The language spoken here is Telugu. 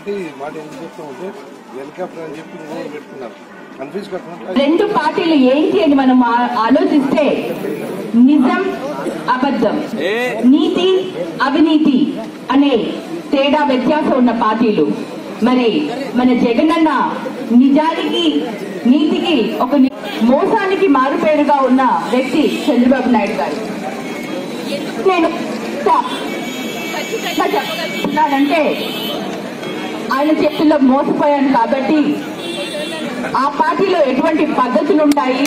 అంటే ఈ మాట ఎందుకు చెప్తామంటే హెలికాప్టర్ అని చెప్పి నువ్వు పెట్టుకున్నారు కన్ఫ్యూజ్ కాకుండా రెండు పార్టీలు ఏంటి అని మనం ఆలోచిస్తే నిజం అబద్ధం, నీతి అవినీతి అనే తేడా వ్యత్యాసం ఉన్న పార్టీలు. మరి మన జగనన్న నిజానికి నీతికి ఒక మోసానికి మారుపేరుగా ఉన్న వ్యక్తి చంద్రబాబు నాయుడు గారు. నేను చెప్పగలుగుతున్నానంటే ఆయన చేతుల్లో మోసపోయాను కాబట్టి ఆ పార్టీలో ఎటువంటి పద్ధతులు ఉంటాయి,